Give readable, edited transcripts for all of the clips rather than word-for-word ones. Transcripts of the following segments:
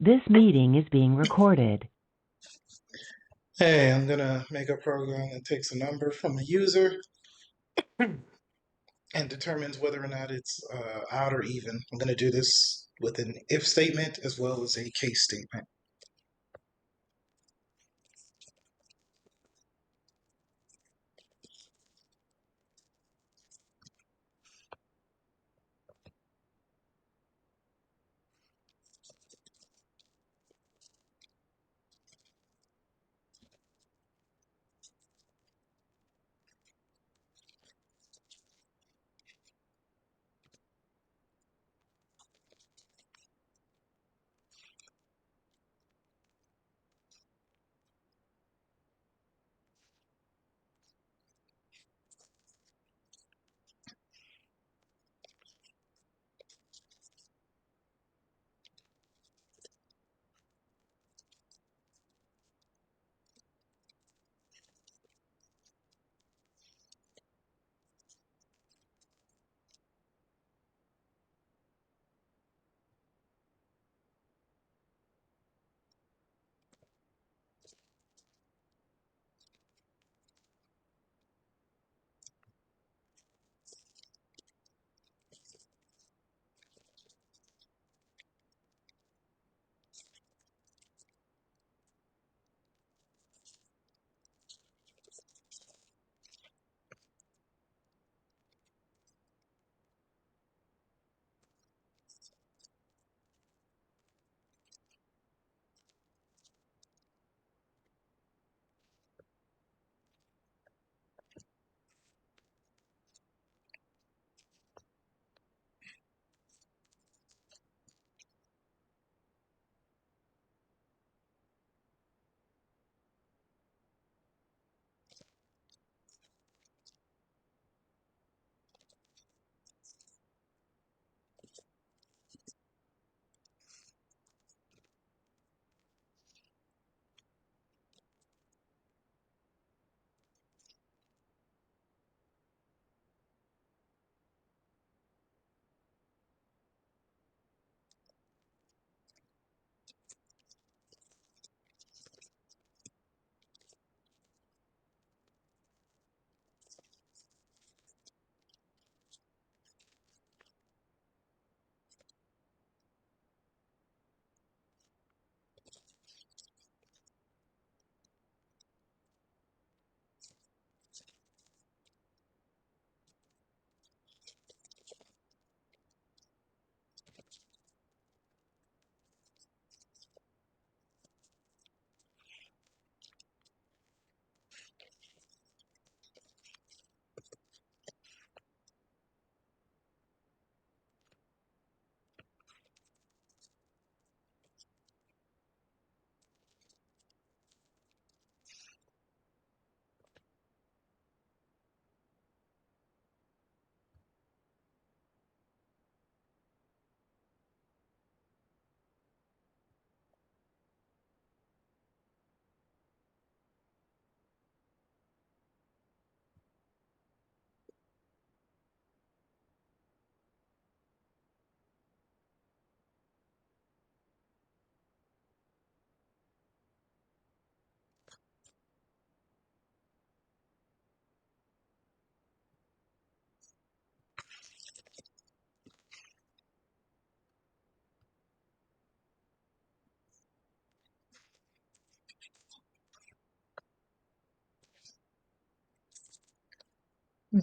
This meeting is being recorded. Hey, I'm gonna make a program that takes a number from the user and determines whether or not it's odd or even. I'm gonna do this with an if statement as well as a case statement.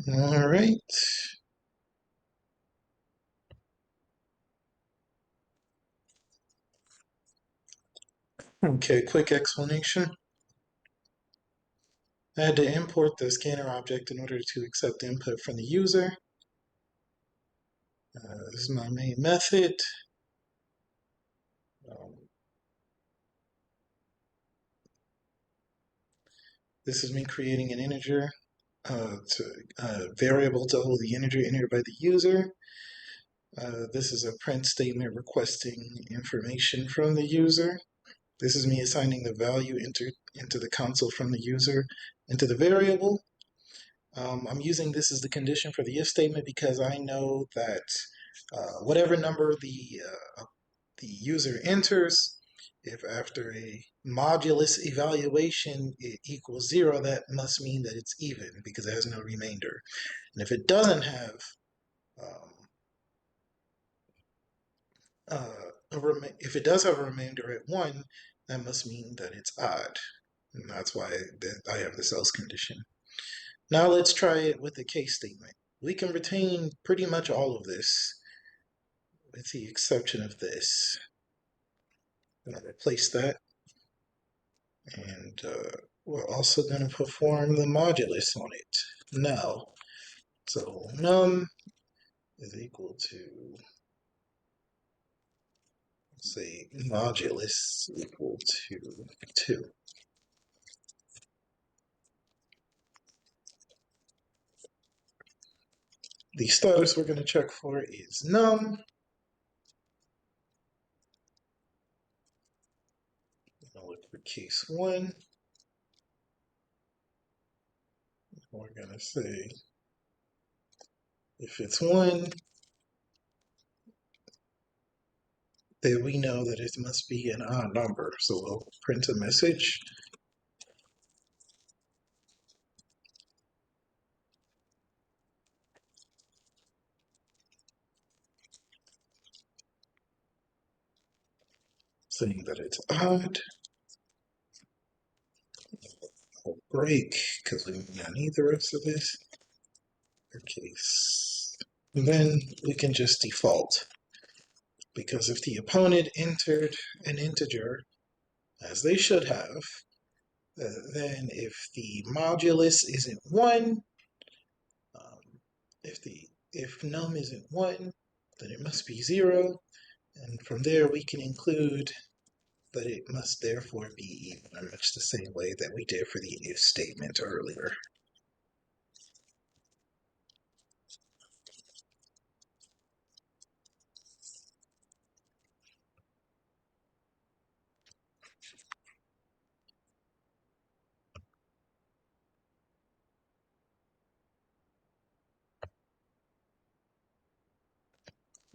All right. Okay, quick explanation. I had to import the scanner object in order to accept input from the user. This is my main method. Um, this is me creating an integer variable to hold the integer entered by the user. This is a print statement requesting information from the user. This is me assigning the value into the console from the user into the variable. I'm using this as the condition for the if statement because I know that whatever number the user enters, If after a modulus evaluation it equals 0, that must mean that it's even because it has no remainder. And if it doesn't have um, if it does have a remainder at 1, that must mean that it's odd. And that's why I have this else condition. Now let's try it with the case statement. We can retain pretty much all of this with the exception of this. I'm going to replace that. And we're also going to perform the modulus on it. Now, so num is equal to, say, modulus equal to 2. The status we're going to check for is num. I'll look for case 1. We're going to say if it's 1, then we know that it must be an odd number. So we'll print a message saying that it's odd. We'll break because we don't need the rest of this. Case. And then we can just default. Because if the opponent entered an integer, as they should have, then if the modulus isn't 1, um, if num isn't 1, then it must be 0. And from there we can include that it must therefore be even in much the same way that we did for the if statement earlier.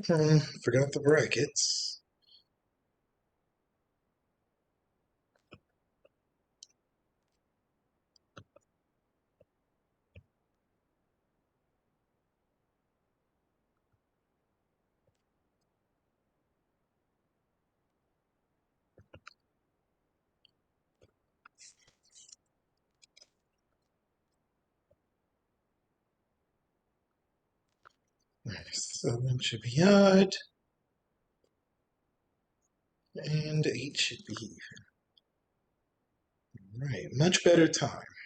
Forgot the brackets. So 7 should be odd, and 8 should be even. Right, much better time.